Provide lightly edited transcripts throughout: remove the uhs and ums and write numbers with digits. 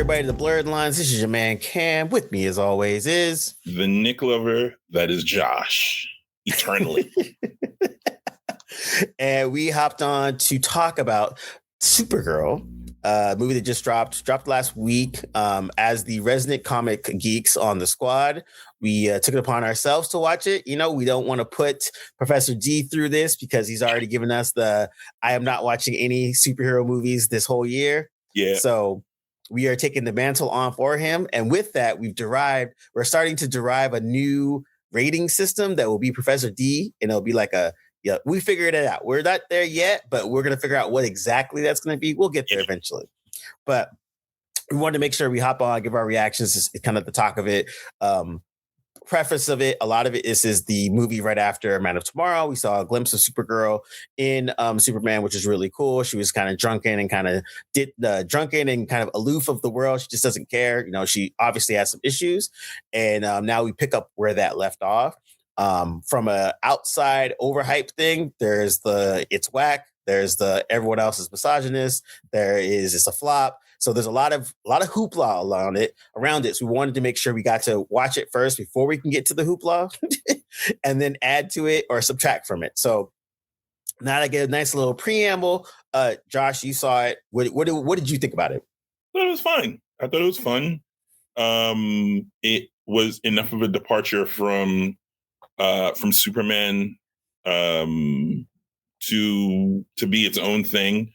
everybody to the Blerdlines. This is your man Cam. With me, as always, is the Nick lover that is Josh, eternally. And we hopped on to talk about Supergirl, movie that just dropped last week. As the resident comic geeks on the squad, we took it upon ourselves to watch it. You know, we don't want to put Professor D through this because he's already given us the I am not watching any superhero movies this whole year. Yeah. So we are taking the mantle on for him. And with that, we're starting to derive a new rating system that will be Professor D. And it'll be like we figured it out. We're not there yet, but we're going to figure out what exactly that's going to be. We'll get there eventually. But we wanted to make sure we hop on, give our reactions. It's kind of the talk of it. Preface of it, a lot of it is the movie right after Man of Tomorrow. We saw a glimpse of Supergirl in Superman, which is really cool. She was kind of drunken and kind of aloof of the world. She just doesn't care. You know, she obviously has some issues. And now we pick up where that left off. From a outside overhyped thing, there's the it's whack. There's the everyone else is misogynist. It's a flop. So there's a lot of hoopla around it. So we wanted to make sure we got to watch it first before we can get to the hoopla and then add to it or subtract from it. So now I get a nice little preamble. Josh, you saw it. What did you think about it? Well, it was fine. I thought it was fun. It was enough of a departure from Superman to be its own thing.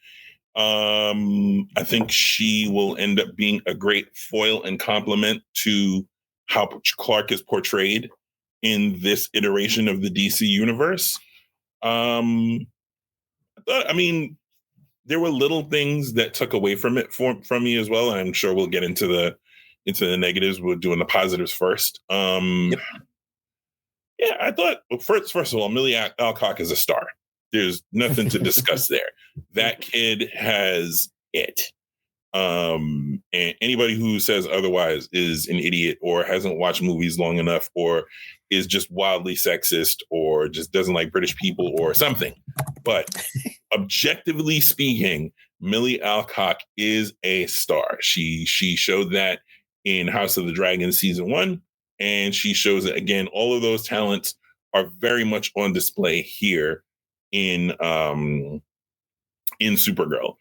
I think she will end up being a great foil and complement to how Clark is portrayed in this iteration of the DC universe. I mean, there were little things that took away from it from me as well, and I'm sure we'll get into the negatives. We're doing the positives first. Yep. Yeah, I thought first of all, Millie Alcock is a star. There's nothing to discuss there. That kid has it. And anybody who says otherwise is an idiot or hasn't watched movies long enough or is just wildly sexist or just doesn't like British people or something. But objectively speaking, Millie Alcock is a star. She showed that in House of the Dragon season 1, and she shows it again. All of those talents are very much on display here in Supergirl.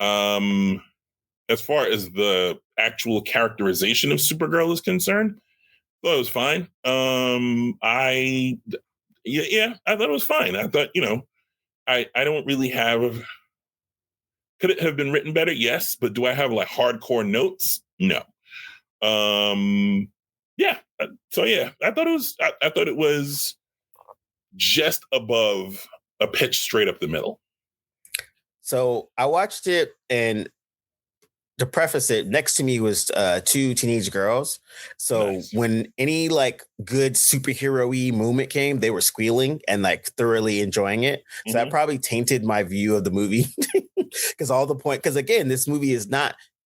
As far as the actual characterization of Supergirl is concerned, I thought it was fine. I thought it was fine. I thought, I don't really have. Could it have been written better? Yes, but do I have like hardcore notes? No. Yeah. So yeah, I thought it was just above a pitch straight up the middle. So I watched it, and to preface it, next to me was 2 teenage girls. So nice. When any like good superhero-y moment came, they were squealing and like thoroughly enjoying it. So that probably tainted my view of the movie because again, this movie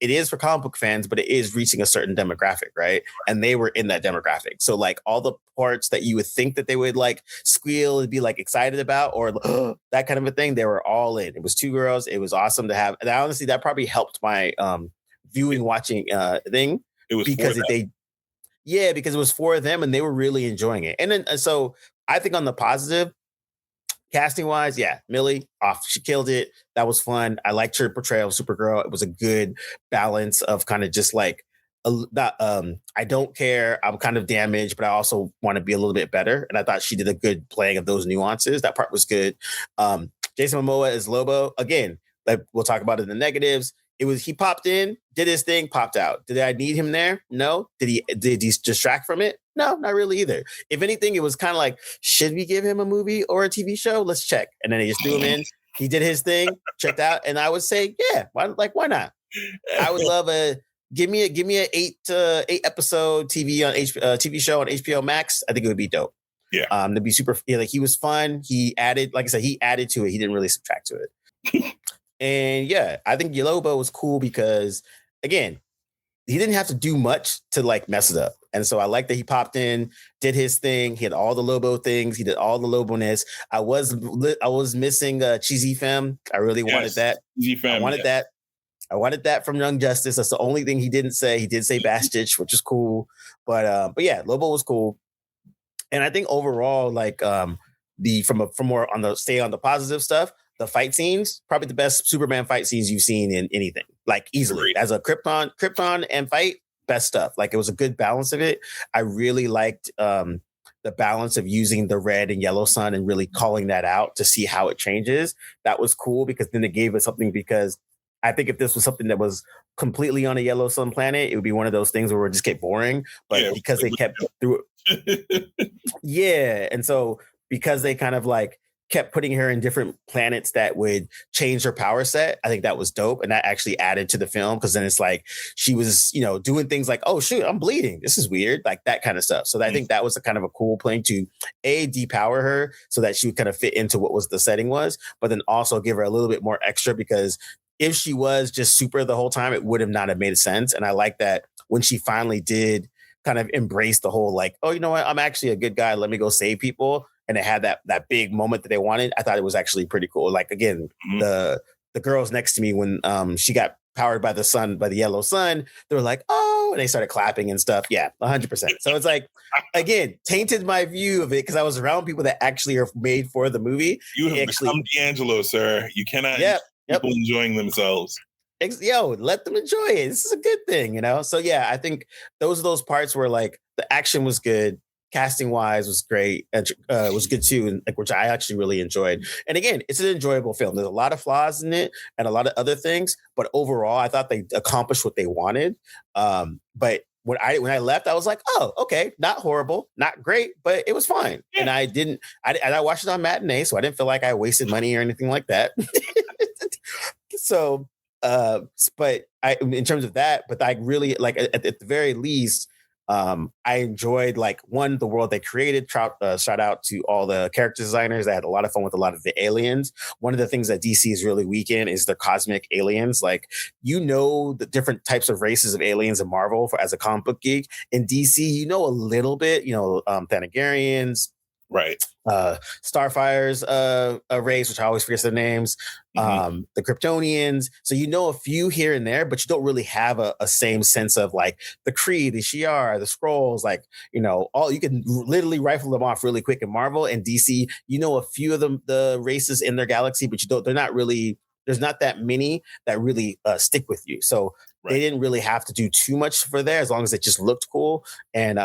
it is for comic book fans, but it is reaching a certain demographic, right? And they were in that demographic. So like all the parts that you would think that they would like squeal and be like excited about or that kind of a thing, they were all in. It was 2 girls. It was awesome to have. And honestly, that probably helped my watching thing. It was because because it was 4 of them and they were really enjoying it. And then so I think on the positive, casting wise, yeah, Millie off. She killed it. That was fun. I liked her portrayal of Supergirl. It was a good balance of kind of just like, I don't care. I'm kind of damaged, but I also want to be a little bit better. And I thought she did a good playing of those nuances. That part was good. Jason Momoa as Lobo. Again, we'll talk about it in the negatives. He popped in, did his thing, popped out. Did I need him there? No. Did he distract from it? No, not really either. If anything, it was kind of like, should we give him a movie or a TV show? Let's check. And then they just threw him in. He did his thing, checked out, and I would say, yeah, why not? I would love give me an 8 episode TV show on HBO Max. I think it would be dope. Yeah. To be super. Like he was fun. He added, like I said, he added to it. He didn't really subtract to it. And yeah, I think Lobo was cool because, again, he didn't have to do much to like mess it up. And so I like that he popped in, did his thing. He had all the Lobo things. He did all the Lobo-ness. I was missing Cheesy Femme. I really wanted that. Cheesy Femme, I wanted that. I wanted that from Young Justice. That's the only thing he didn't say. He did say Bastich, which is cool. But yeah, Lobo was cool. And I think overall, like the from more on the stay on the positive stuff, the fight scenes, probably the best Superman fight scenes you've seen in anything. Like easily. Great. As a Krypton and fight, best stuff. Like it was a good balance of it. I really liked the balance of using the red and yellow sun and really calling that out to see how it changes. That was cool because then it gave us something, because I think if this was something that was completely on a yellow sun planet, it would be one of those things where it would just get boring. But Yeah, because they kept through it, yeah. And so because they kind of like kept putting her in different planets that would change her power set, I think that was dope. And that actually added to the film, because then it's like she was, doing things like, oh, shoot, I'm bleeding. This is weird. Like that kind of stuff. So I think that was a kind of a cool plan to depower her so that she would kind of fit into what was the setting was, but then also give her a little bit more extra, because if she was just super the whole time, it would have not have made sense. And I like that when she finally did kind of embrace the whole like, oh, you know what? I'm actually a good guy. Let me go save people. And it had that big moment that they wanted. I thought it was actually pretty cool. Like, again, the girls next to me, when she got powered by the sun, by the yellow sun, they were like, oh, and they started clapping and stuff. Yeah, 100%. So it's like, again, tainted my view of it because I was around people that actually are made for the movie. You have become D'Angelo, sir. You cannot people enjoying themselves. Let them enjoy it. This is a good thing, So yeah, I think those are those parts where like the action was good, casting wise was great, and was good too, and like, which I actually really enjoyed. And again, it's an enjoyable film. There's a lot of flaws in it and a lot of other things, but overall, I thought they accomplished what they wanted. But when I left, I was like, oh, okay, not horrible, not great, but it was fine. Yeah. And I watched it on matinee, so I didn't feel like I wasted money or anything like that. So, but in terms of that, but I really like at the very least, I enjoyed like the world they created. Shout out to all the character designers. I had a lot of fun with a lot of the aliens. One of the things that DC is really weak in is the cosmic aliens. Like, the different types of races of aliens in Marvel as a comic book geek. In DC, a little bit, Thanagarians, right? Starfire's a race, which I always forget their names. The Kryptonians. So a few here and there, but you don't really have a same sense of like the Kree, the Shi'ar, the Skrulls. Like all you can literally rifle them off really quick in Marvel and DC. A few of them, the races in their galaxy, but they're not really. There's not that many that really stick with you. So they didn't really have to do too much for there, as long as it just looked cool and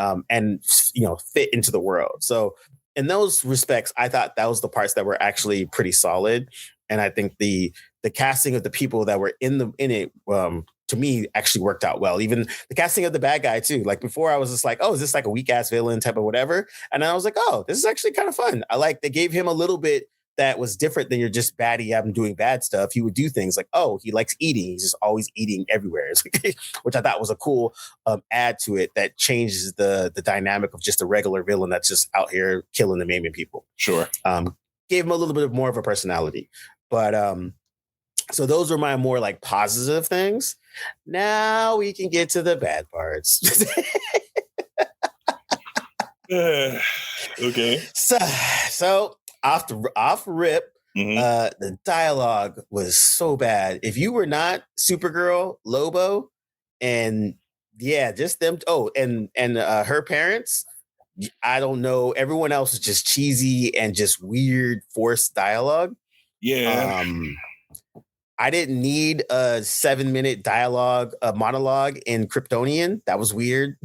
fit into the world. So in those respects, I thought that was the parts that were actually pretty solid. And I think the casting of the people that were in it, to me, actually worked out well. Even the casting of the bad guy too. Like before, I was just like, oh, is this like a weak ass villain type of whatever? And then I was like, oh, this is actually kind of fun. They gave him a little bit that was different than you're just baddie. I'm doing bad stuff. He would do things like, oh, he likes eating. He's just always eating everywhere, which I thought was a cool add to it that changes the dynamic of just a regular villain that's just out here killing and maiming people. Sure. Gave him a little bit more of a personality. But so those are my more like positive things. Now we can get to the bad parts. Okay. So off rip, the dialogue was so bad. If you were not Supergirl, Lobo, and just them. Oh, and her parents. I don't know. Everyone else is just cheesy and just weird forced dialogue. Yeah. I didn't need a 7-minute monologue in Kryptonian. That was weird.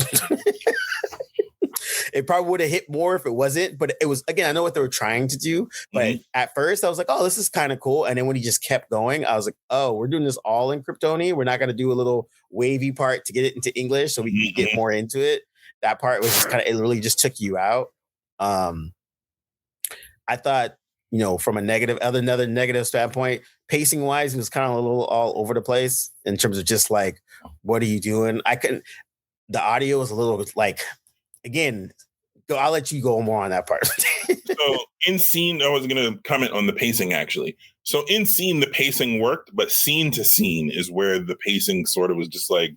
It probably would have hit more if it wasn't, but it was, again, I know what they were trying to do, but at first I was like, oh, this is kind of cool. And then when he just kept going, I was like, oh, we're doing this all in Kryptonian. We're not going to do a little wavy part to get it into English so we can get more into it. That part was just it really just took you out. I thought, from another negative standpoint, pacing wise, it was kind of a little all over the place in terms of just like, what are you doing? The audio was a little like, again, I'll let you go more on that part. So in scene, I was going to comment on the pacing actually. So in scene, the pacing worked, but scene to scene is where the pacing sort of was just like,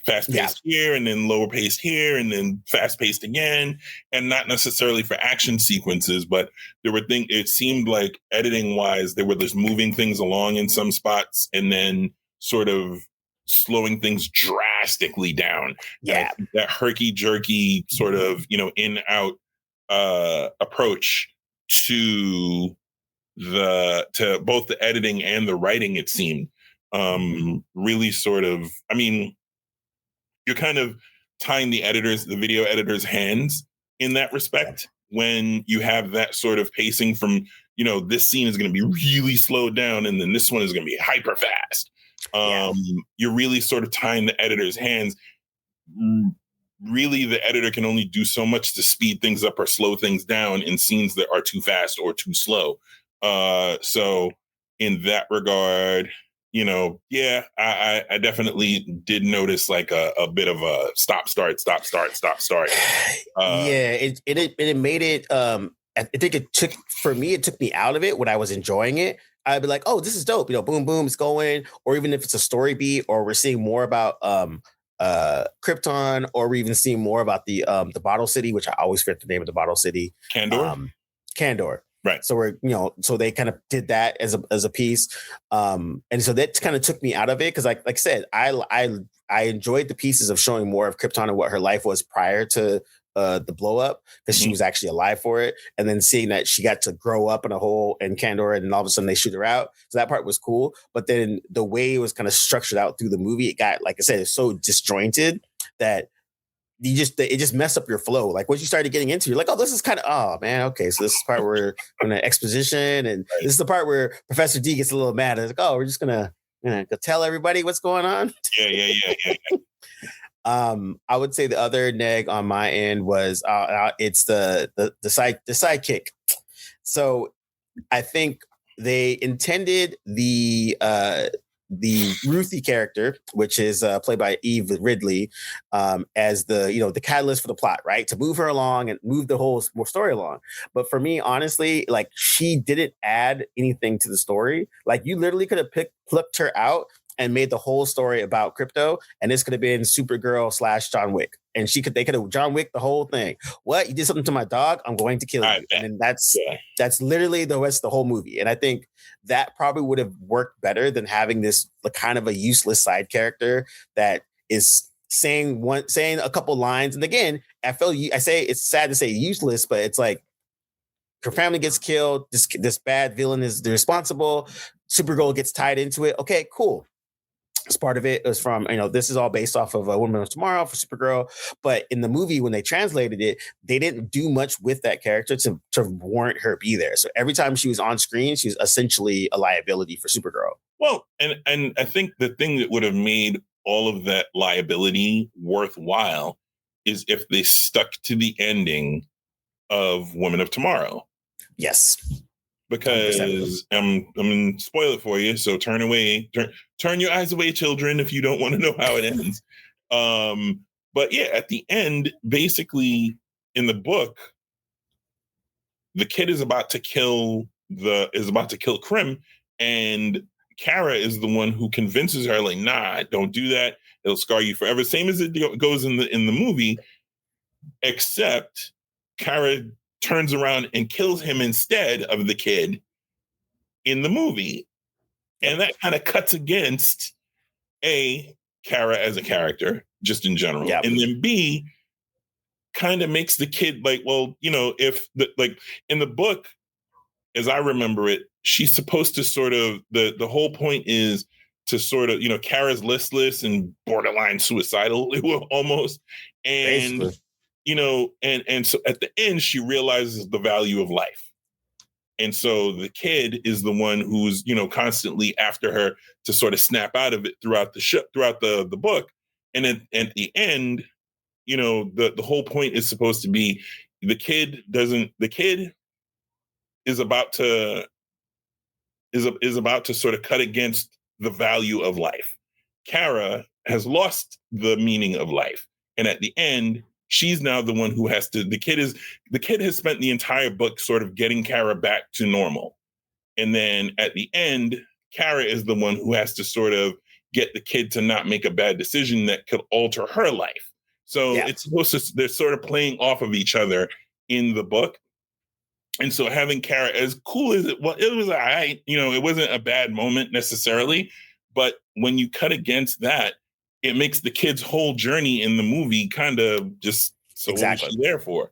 fast paced here and then lower paced here and then fast paced again, and not necessarily for action sequences, but there were things. It seemed like editing wise, they were just moving things along in some spots and then sort of slowing things drastically down. Yeah, that herky jerky sort of in out approach to both the editing and the writing, it seemed really sort of, I mean, you're kind of tying the video editors' hands in that respect when you have that sort of pacing from, this scene is going to be really slowed down and then this one is going to be hyper fast. You're really sort of tying the editor's hands. Really, the editor can only do so much to speed things up or slow things down in scenes that are too fast or too slow. So in that regard, I definitely did notice like a bit of a stop, start. It made it, I think it took me out of it when I was enjoying it. I'd be like, oh, this is dope. Boom, boom, it's going. Or even if it's a story beat or we're seeing more about Krypton, or we're even seeing more about the Bottle City, which I always forget the name of the Bottle City. Kandor. Right. So so they kind of did that as a piece. And so that kind of took me out of it. Cause like I said, I enjoyed the pieces of showing more of Krypton and what her life was prior to the blow up, because she was actually alive for it. And then seeing that she got to grow up in a hole in Kandor and all of a sudden they shoot her out. So that part was cool. But then the way it was kind of structured out through the movie, it got, like I said, it's so disjointed that it just messed up your flow. Like once you started getting into, you're like, oh, this is kind of, oh man, okay. So this is the part where we're in an exposition, and this is the part where Professor D gets a little mad. It's like, oh, we're just gonna tell everybody what's going on. Yeah. I would say the other neg on my end was it's the sidekick. So I think they intended the Ruthie character, which is played by Eve Ridley, as the catalyst for the plot, right? To move her along and move the whole story along. But for me, honestly, like she didn't add anything to the story. Like you literally could have plucked her out and made the whole story about crypto, and this could have been Supergirl / John Wick, and they could have John Wick the whole thing. What, you did something to my dog? I'm going to kill you. And that's literally the rest of the whole movie. And I think that probably would have worked better than having this kind of a useless side character that is saying a couple lines. And again, I say it's sad to say useless, but it's like her family gets killed. This bad villain is responsible. Supergirl gets tied into it. Okay, cool. As part of it was from, this is all based off of a Woman of Tomorrow for Supergirl. But in the movie, when they translated it, they didn't do much with that character to warrant her be there. So every time she was on screen, she was essentially a liability for Supergirl. Well, and I think the thing that would have made all of that liability worthwhile is if they stuck to the ending of Woman of Tomorrow. Yes. Because I'm going to spoil it for you. So turn your eyes away, children, if you don't want to know how it ends. But yeah, at the end, basically in the book, the kid is about to kill Krim, and Kara is the one who convinces her, like, nah, don't do that. It'll scar you forever. Same as it goes in the movie, except Kara turns around and kills him instead of the kid in the movie. And that kind of cuts against Kara as a character, just in general. Yep. And then B, kind of makes the kid like, well, if in the book, as I remember it, she's supposed to sort of, the whole point is to sort of, Kara's listless and borderline suicidal almost. And basically. And so at the end, she realizes the value of life. And so the kid is the one who's, constantly after her to sort of snap out of it throughout the book. And at the end, the whole point is supposed to be the kid is about to sort of cut against the value of life. Kara has lost the meaning of life. And at the end, she's now the one who has to, the kid has spent the entire book sort of getting Kara back to normal. And then at the end, Kara is the one who has to sort of get the kid to not make a bad decision that could alter her life. So it's supposed to, they're sort of playing off of each other in the book. And so having Kara, as cool as it was, it wasn't a bad moment necessarily, but when you cut against that, it makes the kid's whole journey in the movie kind of just, so what was she there for?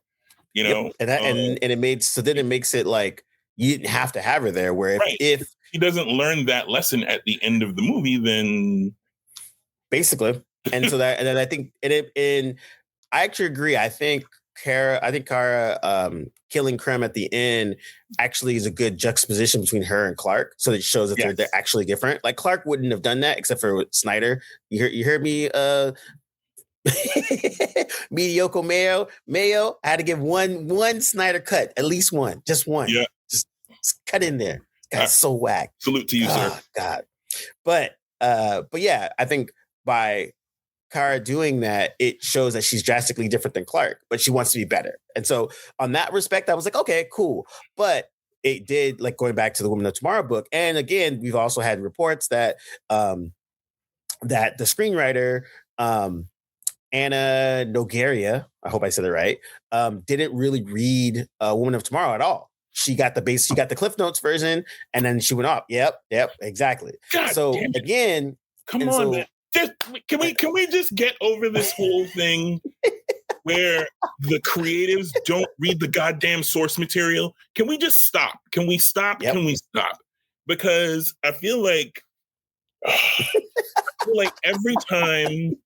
And it makes it like you didn't have to have her there. Where if he doesn't learn that lesson at the end of the movie, then basically, and so that, and then I think, and I actually agree. I think Kara killing Krem at the end actually is a good juxtaposition between her and Clark, so that it shows that they're actually different. Like Clark wouldn't have done that except for Snyder. You heard me. Mediocre Mayo. I had to give one Snyder cut, at least one, just one. Yeah, just cut in there. Guy's so whack. Salute to you, sir. God. But yeah, I think by Kara doing that, it shows that she's drastically different than Clark, but she wants to be better. And so on that respect, I was like, okay, cool. But it did, like, going back to the Woman of Tomorrow book. And again, we've also had reports that that the screenwriter, Anna Nogueira, I hope I said it right, didn't really read Woman of Tomorrow at all. She got the Cliff Notes version, and then she went off. Yep, exactly. God, so again, come on, man. Can we just get over this whole thing where the creatives don't read the goddamn source material? Can we just stop? Can we stop? Yep. Can we stop? Because I feel like every time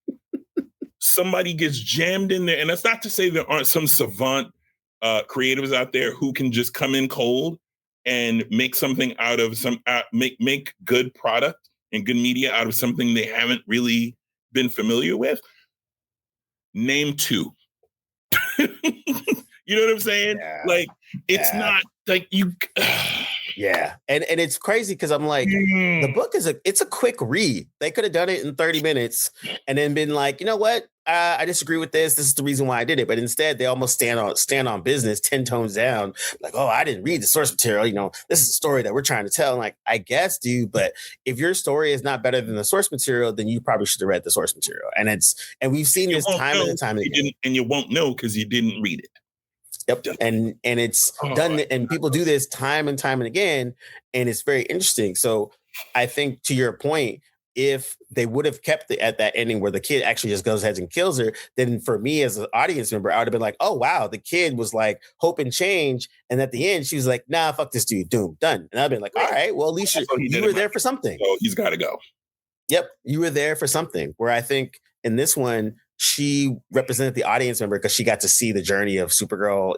somebody gets jammed in there, and that's not to say there aren't some savant creatives out there who can just come in cold and make something out of make good product and good media out of something they haven't really been familiar with. Name two. You know what I'm saying? Like, it's not like you. Yeah. And it's crazy because I'm like, the book it's a quick read. They could have done it in 30 minutes and then been like, you know what? I disagree with this. This is the reason why I did it. But instead, they almost stand on business 10 tones down. Like, oh, I didn't read the source material. You know, this is a story that we're trying to tell. And like, I guess, dude, but if your story is not better than the source material, then you probably should have read the source material. And we've seen this time and time again. And you won't know because you didn't read it. Yep. And it's done, and people do this time and time and again, and it's very interesting. So I think, to your point, if they would have kept it at that ending where the kid actually just goes ahead and kills her, then for me as an audience member, I would have been like, oh wow, the kid was like hope and change, and at the end she was like, nah, fuck this dude, doom, done. And I've been like, all right, well, at least you were there for something. So he's got to go. Yep, you were there for something. Where I think in this one, she represented the audience member because she got to see the journey of Supergirl,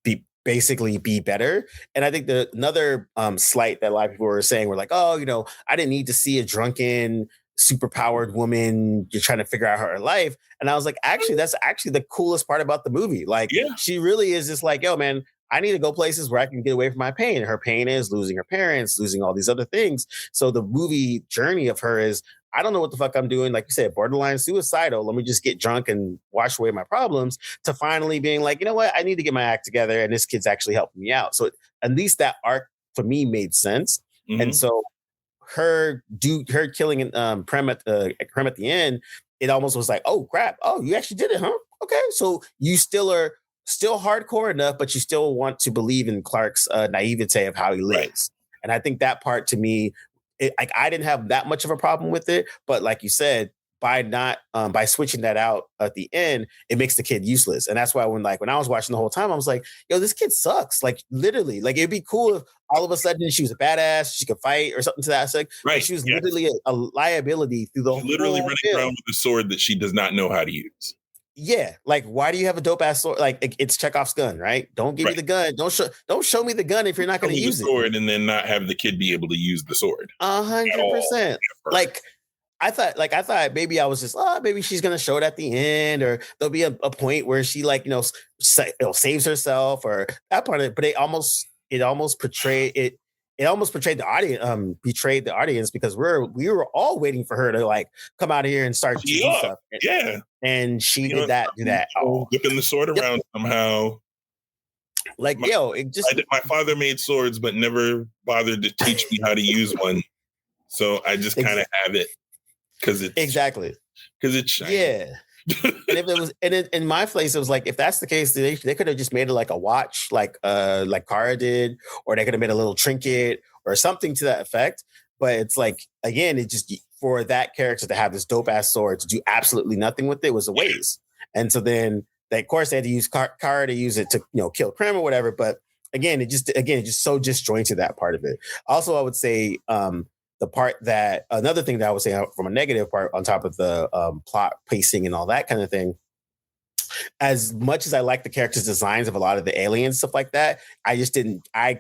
be better. And I think another slight that a lot of people were saying were like, oh, I didn't need to see a drunken, superpowered woman. You're trying to figure out her life. And I was like, actually, that's actually the coolest part about the movie. Like, she really is just like, yo, man, I need to go places where I can get away from my pain. Her pain is losing her parents, losing all these other things. So the movie journey of her is, I don't know what the fuck I'm doing. Like you said, borderline suicidal. Let me just get drunk and wash away my problems, to finally being like, you know what? I need to get my act together. And this kid's actually helping me out. So at least that arc for me made sense. Mm-hmm. And so her killing Prem at the end, it almost was like, oh crap. Oh, you actually did it, huh? Okay. So you still are hardcore enough, but you still want to believe in Clark's naivete of how he lives. Right. And I think that part, to me, I didn't have that much of a problem with it, but like you said, by switching that out at the end, it makes the kid useless. And that's why when I was watching the whole time, I was like, yo, this kid sucks. Like, literally, like, it'd be cool if all of a sudden she was a badass, she could fight or something to that effect. Right. But she was literally a liability through the whole literally running around with a sword that she does not know how to use. Yeah, like, why do you have a dope ass sword? Like, it's Chekhov's gun, right? Don't give me the gun. Don't show me the gun if you're not going to use the sword, and then not have the kid be able to use the sword. 100%. Like, I thought maybe I was just, maybe she's going to show it at the end, or there'll be a point where she, like, saves herself, or that part of it. But it almost portrayed it. It almost betrayed the audience, because we were all waiting for her to, like, come out of here and start to do stuff. Yeah. And she did that. Whipping the sword around somehow. Like, my father made swords, but never bothered to teach me how to use one. So I just kind of have it. because it's exactly. because it's shiny. Yeah. And if it was, and in my place, it was like, if that's the case, they could have just made it like a watch, like Kara did, or they could have made a little trinket or something to that effect. But it's like, again, it just, for that character to have this dope ass sword to do absolutely nothing with it was a waste. And so then, of course, they had to use Kara to use it to, kill Krim or whatever. But again, it just so disjointed, that part of it. Also, I would say, the part that, another thing that I would say from a negative part, on top of the plot pacing and all that kind of thing, as much as I like the characters' designs of a lot of the aliens, stuff like that, I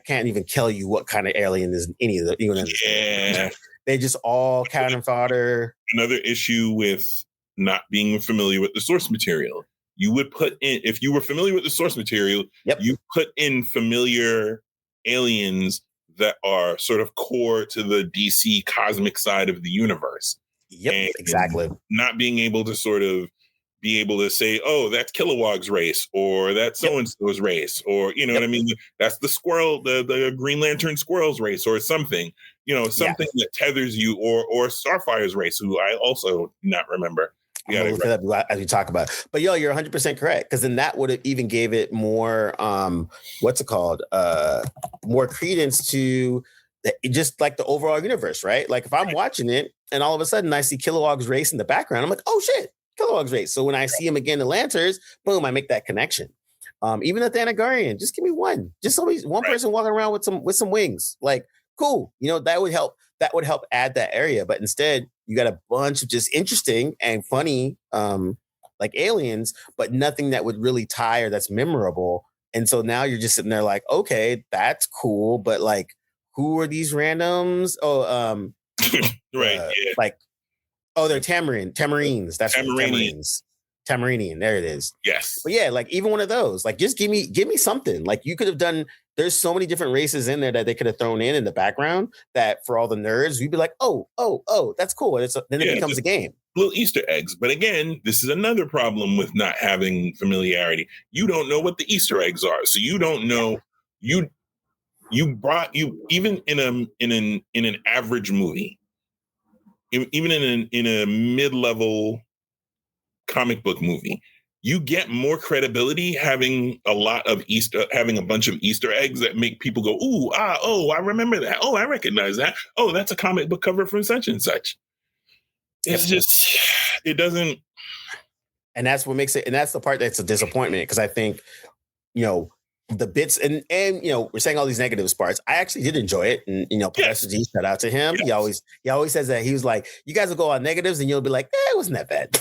can't even tell you what kind of alien is any of the, even in this. They just all cannon fodder. Another issue with not being familiar with the source material. You would put in, if you were familiar with the source material, you put in familiar aliens that are sort of core to the DC cosmic side of the universe. Yep, exactly. Not being able to sort of be able to say, oh, that's Kilowog's race, or that's so-and-so's race, or, what I mean? That's the squirrel, the Green Lantern squirrel's race, or something, something that tethers you, or Starfire's race, who I also not remember. Look it up as we talk about it. But you're 100% correct, because then that would have even gave it more more credence to just like the overall universe, right? Like if I'm watching it and all of a sudden I see Kilowog's race in the background, I'm like, oh shit, Kilowog's race. So when I see him again in Lanterns, boom, I make that connection. Even the Thanagarian, just give me one, just always one person walking around with some wings, like cool. That would help. That would help add that area. But instead, you got a bunch of just interesting and funny, like aliens, but nothing that would really tie or that's memorable. And so now you're just sitting there like, okay, that's cool, but like, who are these randoms? Oh, like, oh, they're tamarines. That's tamarines. Tamarinian, there it is. Yes. But yeah, like even one of those, like just give me something. Like you could have done, there's so many different races in there that they could have thrown in the background that for all the nerds, we'd be like, oh, that's cool. And then it becomes a game. Little Easter eggs. But again, this is another problem with not having familiarity. You don't know what the Easter eggs are. So you don't know, you even in an average movie, even in a mid-level comic book movie, you get more credibility having a bunch of Easter eggs that make people go, I remember that. Oh, I recognize that. Oh, that's a comic book cover from such and such. It's just, it doesn't. And that's what makes it, and that's the part that's a disappointment, because I think, the bits and we're saying all these negative parts. I actually did enjoy it, and Professor D, shout out to him. Yes. He always says that. He was like, you guys will go on negatives and you'll be like, it wasn't that bad.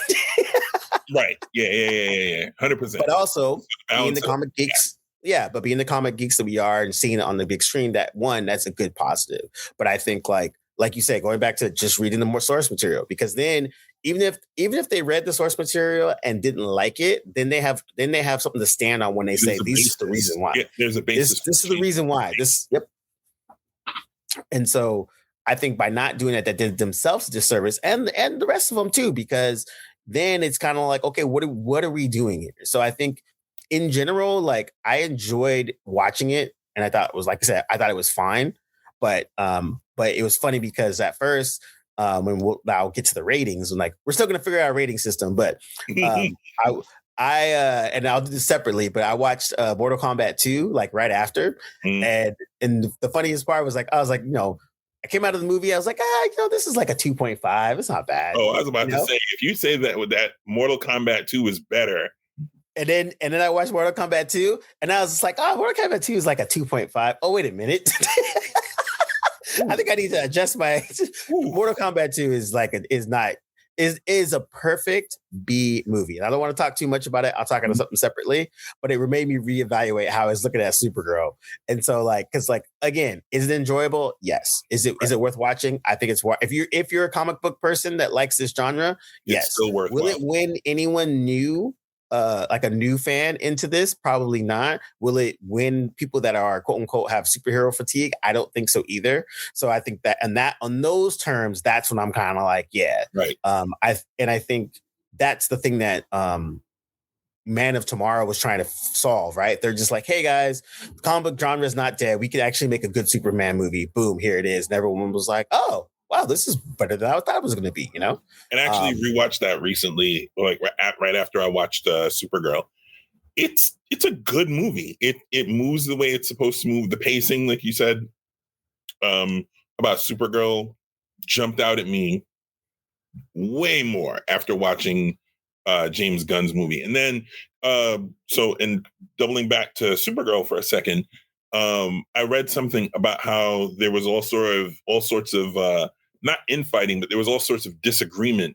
Right. Yeah. 100%. But also being the comic geeks. Yeah, but being the comic geeks that we are and seeing it on the big screen, that's a good positive. But I think like you say, going back to just reading the more source material, because then even if they read the source material and didn't like it, then they have something to stand on when they say this is the reason why. Yeah, there's a basis. This is the reason why. And so I think by not doing it, that did themselves a disservice, and the rest of them too, because then it's kind of like, okay, what are we doing here? So I think in general, like I enjoyed watching it, and I thought it was, like I said, I thought it was fine, but it was funny because at first, when I'll get to the ratings, and like we're still gonna figure out a rating system, but I and I'll do this separately, but I watched Mortal Kombat 2 like right after, and the funniest part was like I was like, I came out of the movie, I was like, this is like a 2.5. It's not bad. Oh, I was about to say, if you say that Mortal Kombat 2 is better. And then I watched Mortal Kombat 2, and I was just like, Mortal Kombat 2 is like a 2.5. Oh, wait a minute. I think I need to adjust my Mortal Kombat 2 is a perfect B movie. And I don't want to talk too much about it. I'll talk about something separately, but it made me reevaluate how I was looking at Supergirl. And so again, is it enjoyable? Yes. Is it worth watching? I think it's worth, if you're a comic book person that likes this genre, yes. It's still worth Will it win anyone new? Like a new fan into this? Probably not. Will it win people that are quote unquote have superhero fatigue? I don't think so either. So I think that on those terms, that's when I'm kind of like, yeah. Right. I think that's the thing that Man of Tomorrow was trying to solve, right? They're just like, hey guys, the comic book genre is not dead. We could actually make a good Superman movie. Boom, here it is. And everyone was like, oh, wow, this is better than I thought it was going to be, you know? And actually rewatched that recently, like right after I watched Supergirl. It's a good movie. It moves the way it's supposed to move. The pacing, like you said, about Supergirl jumped out at me way more after watching James Gunn's movie. And then and doubling back to Supergirl for a second, I read something about how there was all sorts of not infighting, but there was all sorts of disagreement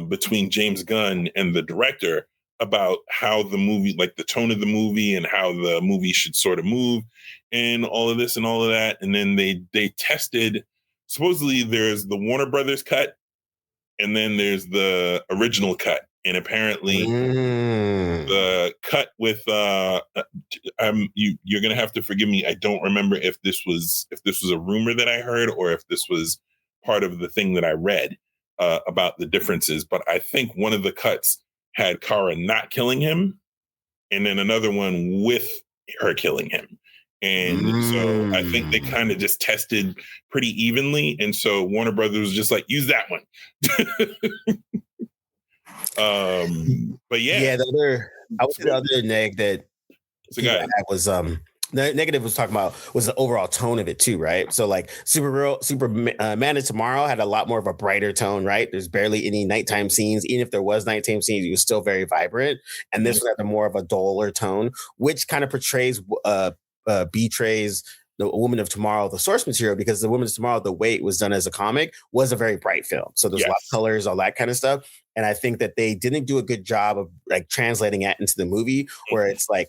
between James Gunn and the director about how the movie, like the tone of the movie and how the movie should sort of move and all of this and all of that. And then they tested, supposedly there's the Warner Brothers cut and then there's the original cut. And apparently the cut with you're gonna have to forgive me. I don't remember if this was a rumor that I heard or if this was part of the thing that I read about the differences. But I think one of the cuts had Kara not killing him, and then another one with her killing him. And so I think they kind of just tested pretty evenly. And so Warner Brothers was just like, use that one. But yeah. The other neg that was the negative was talking about was the overall tone of it too, right? So like Superman of Tomorrow had a lot more of a brighter tone, right? There's barely any nighttime scenes. Even if there was nighttime scenes, it was still very vibrant. And this one had a more of a duller tone, which kind of betrays the Woman of Tomorrow, the source material, because the Woman of Tomorrow, the way it was done as a comic, was a very bright film. So there's a lot of colors, all that kind of stuff. And I think that they didn't do a good job of like translating that into the movie, where it's like,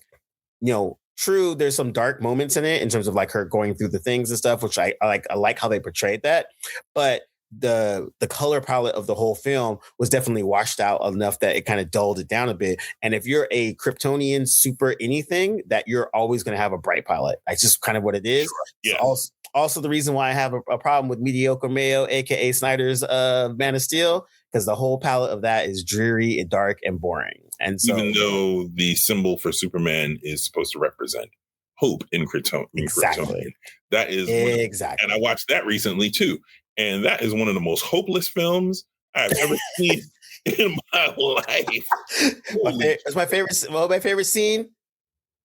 you know, true, there's some dark moments in it in terms of like her going through the things and stuff, which I like. I like how they portrayed that, but the color palette of the whole film was definitely washed out enough that it kind of dulled it down a bit. And if you're a Kryptonian super anything, that you're always going to have a bright palette. That's just kind of what it is. Sure. Yeah. So also the reason why I have a problem with Mediocre Mayo, aka Snyder's Man of Steel, because the whole palette of that is dreary and dark and boring. And so, even though the symbol for Superman is supposed to represent hope in Krypton, exactly. That is exactly. And I watched that recently too, and that is one of the most hopeless films I've ever seen in my life. It's my favorite. Well, my favorite scene.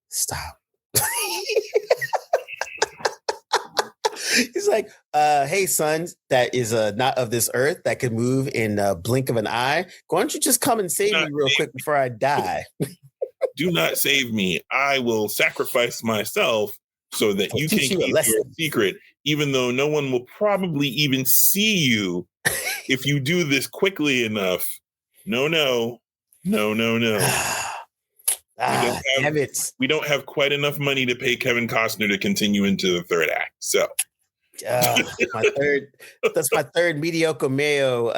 Stop. He's like, hey, son, that is not of this earth, that could move in a blink of an eye. Why don't you just come and save me real quick before I die? Do not save me. I will sacrifice myself so that you can keep your secret, even though no one will probably even see you if you do this quickly enough. No. We don't have quite enough money to pay Kevin Costner to continue into the third act. So that's my third Mediocre Mayo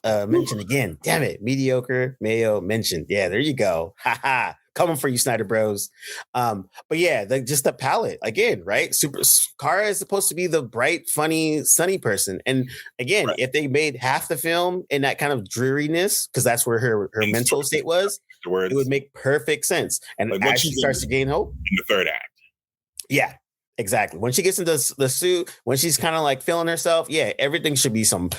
mention again. Damn it. Mediocre Mayo mentioned. Yeah, there you go. Ha ha. Coming for you, Snyder Bros. But yeah, just the palette again, right? Kara is supposed to be the bright, funny, sunny person. And again, right. If they made half the film in that kind of dreariness, because that's where her mental state was, it would make perfect sense. And like as she starts to gain hope in the third act. Yeah. Exactly. When she gets into the suit, when she's kind of like feeling herself, yeah, everything should be some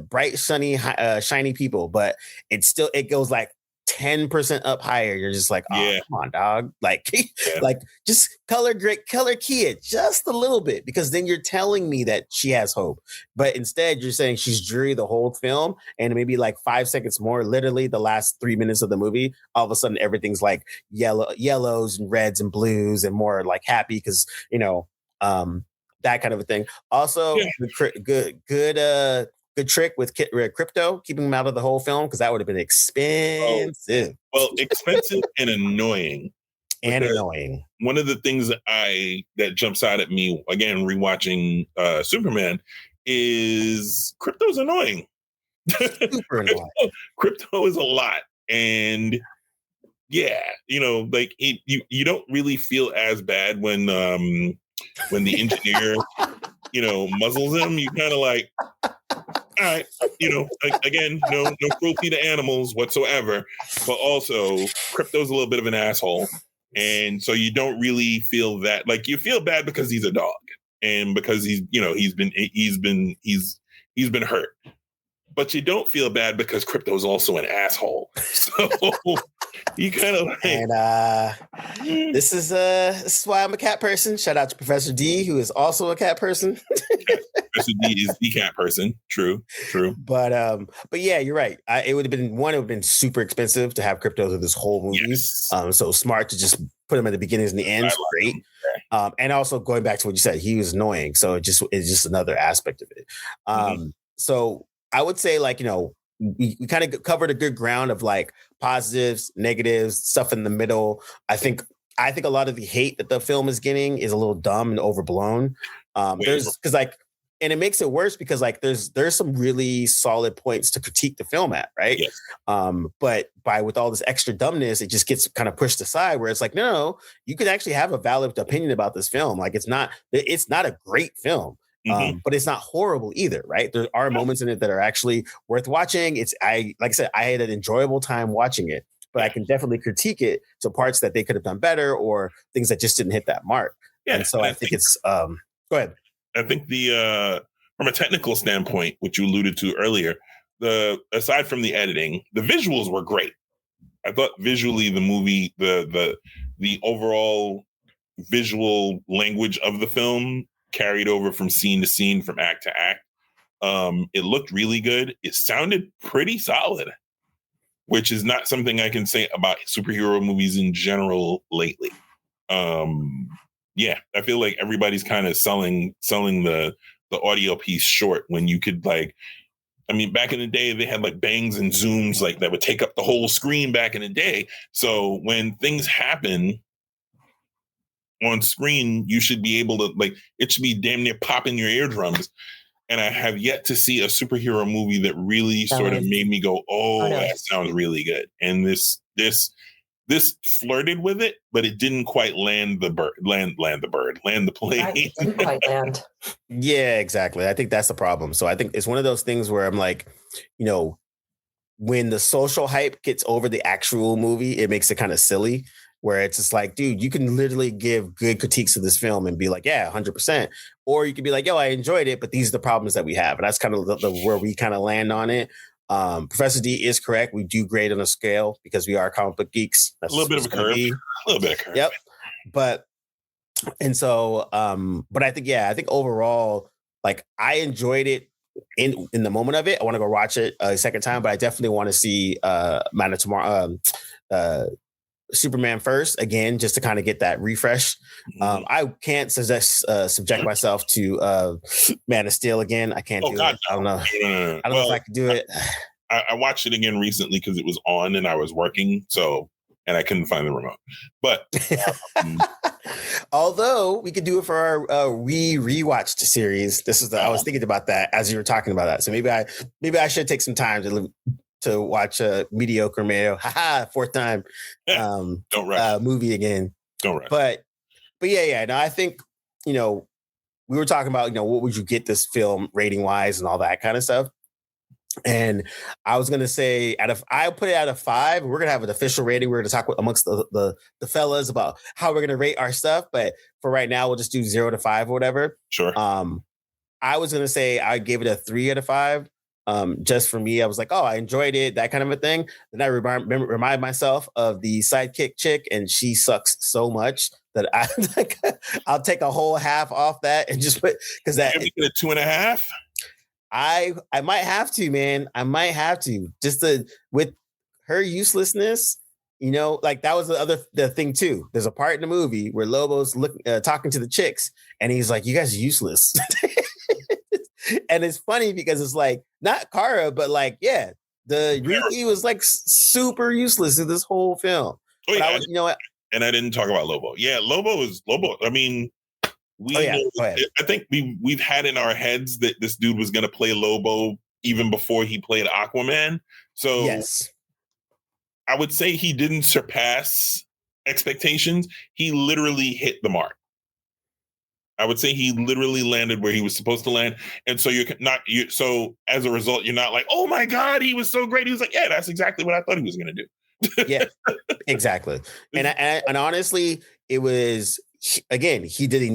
bright, sunny, shiny people. But it goes like 10% up higher. You're just like, oh, come on, dog. Like, like just color key it just a little bit, because then you're telling me that she has hope. But instead, you're saying she's dreary the whole film, and maybe like 5 seconds more, literally the last 3 minutes of the movie, all of a sudden everything's like yellows and reds and blues and more like happy because, you know, that kind of a thing. Also, good trick with Crypto, keeping him out of the whole film, because that would have been expensive. Well, expensive and annoying. One of the things that jumps out at me, again, rewatching Superman, is Crypto's annoying. Super annoying. Crypto is a lot. And yeah, you know, like you don't really feel as bad when the engineer, you know, muzzles him. You kind of like, all right, you know, again, no cruelty to animals whatsoever, but also Crypto's a little bit of an asshole, and so you don't really feel that. Like, you feel bad because he's a dog, and because he's been hurt. But you don't feel bad because Crypto's also an asshole. So you kind of like. And this is why I'm a cat person. Shout out to Professor D, who is also a cat person. Professor D is the cat person. True. But yeah, you're right. It would have been super expensive to have Crypto through this whole movie. Yes. So smart to just put him at the beginnings and the ends. Great. And also going back to what you said, he was annoying. So it's just another aspect of it. So I would say, like, we kind of covered a good ground of like positives, negatives, stuff in the middle. I think a lot of the hate that the film is getting is a little dumb and overblown. And it makes it worse because like there's some really solid points to critique the film at, right? Yes. But with all this extra dumbness, it just gets kind of pushed aside. Where it's like, no, you could actually have a valid opinion about this film. Like it's not a great film. But it's not horrible either, right? There are moments in it that are actually worth watching. Like I said, I had an enjoyable time watching it, but I can definitely critique it to parts that they could have done better or things that just didn't hit that mark. Yeah, and so I think it's go ahead. I think from a technical standpoint, which you alluded to earlier, aside from the editing, the visuals were great. I thought visually the movie, the overall visual language of the film carried over from scene to scene, from act to act. It looked really good. It sounded pretty solid, which is not something I can say about superhero movies in general lately. Yeah, I feel like everybody's kind of selling the audio piece short when you could, like, I mean, back in the day, they had like bangs and zooms like that would take up the whole screen back in the day. So when things happen on screen, you should be able to, like, it should be damn near popping your eardrums. And I have yet to see a superhero movie that really sort of made me go, oh, no, that sounds really good. And this flirted with it, but it didn't quite land the plane. Right, it didn't quite land. Yeah, exactly. I think that's the problem. So I think it's one of those things where I'm like, when the social hype gets over the actual movie, it makes it kind of silly. Where it's just like, dude, you can literally give good critiques of this film and be like, yeah, 100%. Or you could be like, yo, I enjoyed it, but these are the problems that we have. And that's kind of where we kind of land on it. Professor D is correct. We do grade on a scale because we are comic book geeks. That's a little bit of a curve. Yep. But I think overall, like, I enjoyed it in the moment of it. I want to go watch it a second time, but I definitely want to see Man of Tomorrow, Superman first again, just to kind of get that refresh. I can't subject myself to Man of Steel again. I can't do it. I don't know. I don't know if I could do it. I watched it again recently because it was on and I was working, and I couldn't find the remote. But although we could do it for our rewatched series. I was thinking about that as you were talking about that. So maybe I should take some time to watch a mediocre fourth time don't rush. Movie again. Don't rush. But yeah. No, I think, we were talking about, what would you get this film rating wise and all that kind of stuff. And I was going to say I put it out of 5. We're going to have an official rating. We're going to talk amongst the fellas about how we're going to rate our stuff. But for right now, we'll just do 0 to 5 or whatever. Sure. I was going to say I gave it a 3 out of 5. Just for me, I was like, oh, I enjoyed it, that kind of a thing. Then I remind myself of the sidekick chick, and she sucks so much that I'll take a whole half off that and just put, because that a 2.5. I might have to, man. I might have to, just with her uselessness. Like that was the thing too. There's a part in the movie where Lobo's talking to the chicks, and he's like, "You guys are useless." And it's funny because it's like not Kara, but like, yeah, the Riki was like super useless in this whole film. Oh, yeah, and I didn't talk about Lobo. Yeah, Lobo. I mean, I think we've had in our heads that this dude was going to play Lobo even before he played Aquaman. So yes, I would say he didn't surpass expectations. He literally hit the mark. I would say he literally landed where he was supposed to land. And so so as a result, you're not like, oh my God, he was so great. He was like, yeah, that's exactly what I thought he was going to do. Yeah, exactly. And honestly, it was, again, did he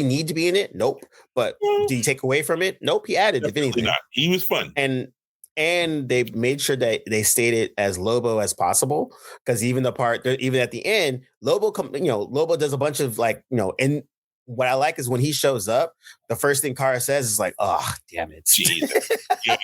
need to be in it? Nope. But did he take away from it? Nope. He added, if anything. Not. He was fun. And they made sure that they stayed it as Lobo as possible, because even at the end, Lobo does a bunch of and what I like is when he shows up, the first thing Kara says is like, "Oh, damn it." Yeah.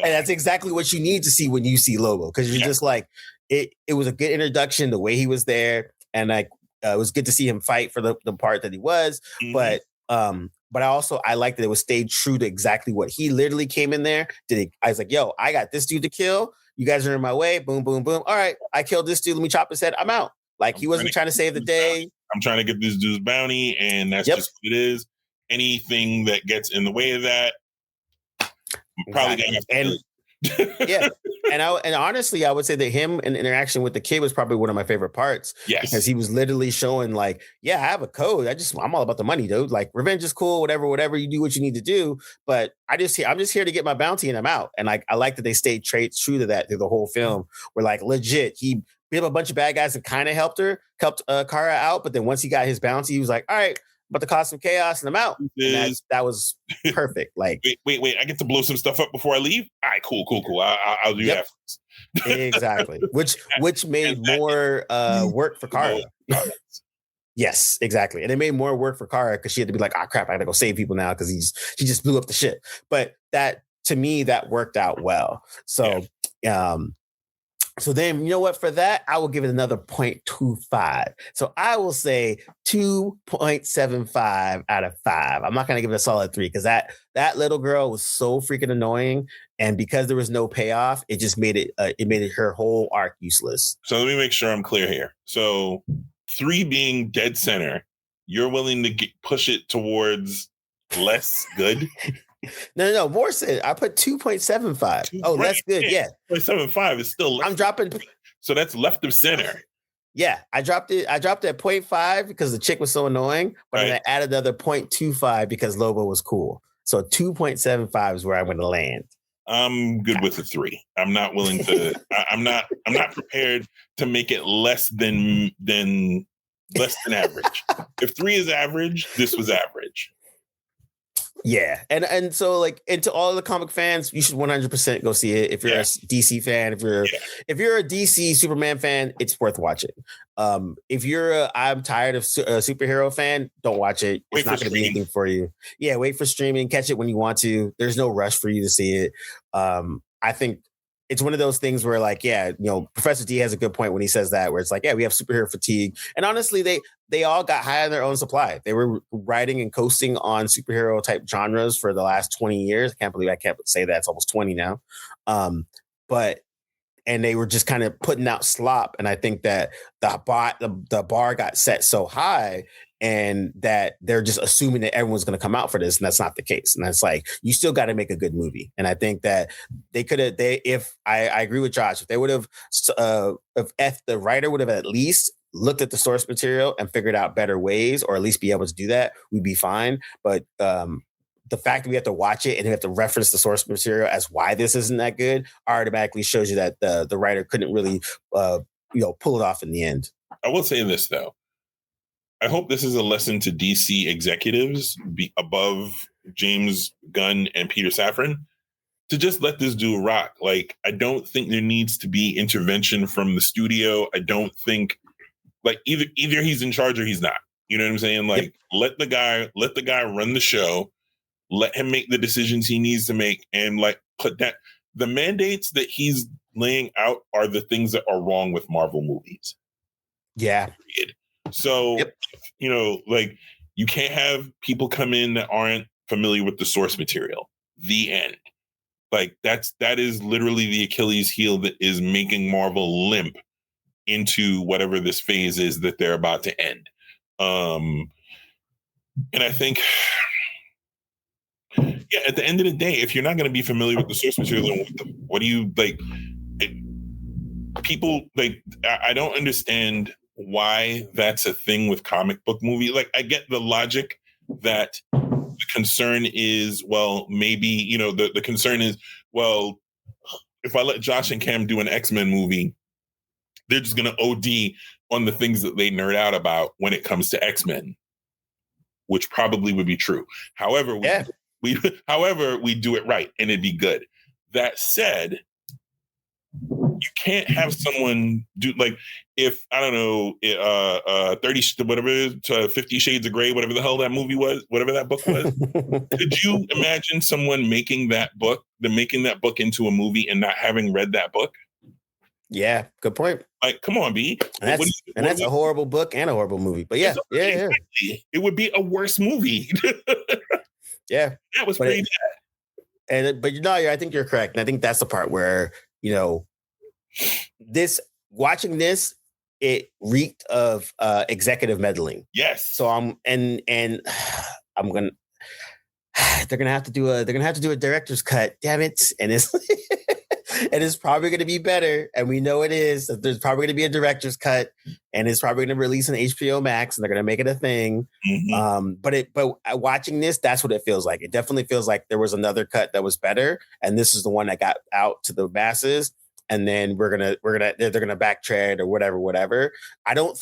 And that's exactly what you need to see when you see Lobo, because you're just like, it was a good introduction, the way he was there, and like it was good to see him fight for the part that he was. Mm-hmm. But I liked that it was stayed true to exactly what he literally came in there. I was like, yo, I got this dude to kill. You guys are in my way. Boom, boom, boom. All right, I killed this dude. Let me chop his head. I'm out. Like, he wasn't trying to save the day. I'm trying to get this dude's bounty, and that's just what it is. Anything that gets in the way of that, probably gonna have to yeah. And honestly, I would say that him and interaction with the kid was probably one of my favorite parts. Yes. Because he was literally showing like, yeah, I have a code. I'm all about the money, dude. Like, revenge is cool, whatever. You do what you need to do. But I'm just here to get my bounty and I'm out. And like, I like that they stayed true to that through the whole film. Where like, legit, he beat up a bunch of bad guys and kind of helped Kara out. But then once he got his bounty, he was like, all right, about to cause some chaos and I'm out. And that was perfect. Like, wait, I get to blow some stuff up before I leave. All right, cool. I'll do that first. Exactly. Which made more work for Kara. Yes, exactly. And it made more work for Kara because she had to be like, oh crap, I gotta go save people now because he just blew up the shit. But that, to me, that worked out well. So so then, you know what? For that, I will give it another 0.25. So I will say 2.75 out of 5. I'm not going to give it a solid 3 because that little girl was so freaking annoying, and because there was no payoff, it just made it her whole arc useless. So let me make sure I'm clear here. So 3 being dead center, you're willing to push it towards less good? No, more said I put 2.75. Oh, that's good. Yeah. 2.75 is still left. I'm dropping. So that's left of center. Yeah, I dropped it at 0.5 because the chick was so annoying, but then I added another 0.25 because Lobo was cool. So 2.75 is where I'm going to land. I'm good with a 3. I'm not willing to. I'm not prepared to make it less than average. If 3 is average, this was average. Yeah, and so like, and to all the comic fans, you should 100% go see it. If you're a DC fan, if you're a DC Superman fan, it's worth watching. If you're I'm tired of superhero fan, don't watch it. It's not going to be anything for you. Yeah, wait for streaming, catch it when you want to. There's no rush for you to see it. I think it's one of those things where like, Professor D has a good point when he says that, where it's like, we have superhero fatigue. And honestly, they all got high on their own supply. They were writing and coasting on superhero type genres for the last 20 years. I can't believe I can't say that. It's almost 20 now. And they were just kind of putting out slop. And I think that the bar got set so high, and that they're just assuming that everyone's going to come out for this. And that's not the case. And that's like, you still got to make a good movie. And I think that I agree with Josh, if they would have, if the writer would have at least looked at the source material and figured out better ways, or at least be able to do that, we'd be fine. But the fact that we have to watch it and we have to reference the source material as why this isn't that good automatically shows you that the writer couldn't really, pull it off in the end. I will say this though. I hope this is a lesson to DC executives above James Gunn and Peter Safran to just let this dude rock. Like, I don't think there needs to be intervention from the studio. I don't think like either he's in charge or he's not. You know what I'm saying? Like, let the guy run the show. Let him make the decisions he needs to make, and like put that the mandates that he's laying out are the things that are wrong with Marvel movies. Yeah. So, like, you can't have people come in that aren't familiar with the source material. The end. Like, that is literally the Achilles heel that is making Marvel limp into whatever this phase is that they're about to end. And I think, at the end of the day, if you're not going to be familiar with the source material, what do you like? People like, I don't understand why that's a thing with comic book movie. Like, I get the logic that the concern is, well, maybe, the concern is, well, if I let Josh and Cam do an X-Men movie, they're just going to OD on the things that they nerd out about when it comes to X-Men, which probably would be true. However, we do it right and it'd be good. That said, you can't have someone do like, if I don't know, 30 whatever it is, to 50 Shades of Grey, whatever the hell that movie was, whatever that book was. Could you imagine someone making that book into a movie and not having read that book? Yeah, good point. Like, come on, B. And that's a horrible book and a horrible movie. But yeah, exactly. It would be a worse movie. Yeah, that was pretty bad. But I think you're correct, and I think that's the part where watching this, it reeked of executive meddling. Yes. So I'm gonna they're gonna have to do a director's cut. Damn it! And it's and it's probably gonna be better, and we know it is. There's probably gonna be a director's cut, and it's probably gonna release on HBO Max, and they're gonna make it a thing. Mm-hmm. But watching this, that's what it feels like. It definitely feels like there was another cut that was better, and this is the one that got out to the masses. And then they're gonna backtread or whatever. I don't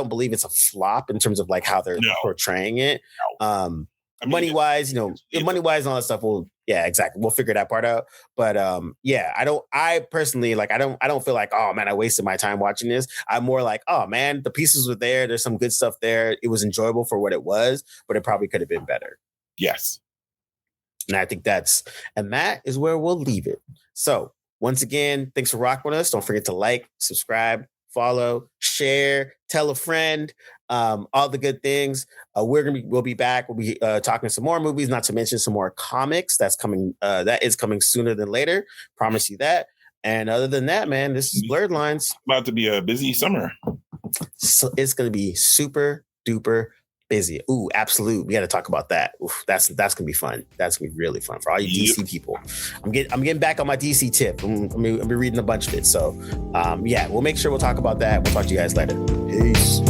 believe it's a flop in terms of like how they're portraying it. No. Money wise, money wise and all that stuff. Yeah, exactly. We'll figure that part out. But I personally I don't feel like, oh man, I wasted my time watching this. I'm more like, oh man, the pieces were there. There's some good stuff there. It was enjoyable for what it was, but it probably could have been better. Yes. And I think that is where we'll leave it. So once again, thanks for rocking with us. Don't forget to like, subscribe, follow, share, tell a friend, all the good things. We'll be back. We'll be talking some more movies, not to mention some more comics. That is coming sooner than later. Promise you that. And other than that, man, this is Blerdlines. About to be a busy summer. So it's going to be super duper busy. Ooh, absolute. We got to talk about that. Oof, that's gonna be fun. That's gonna be really fun for all you DC people. I'm getting back on my DC tip. I'm reading a bunch of it. So we'll make sure we'll talk about that. We'll talk to you guys later. Peace.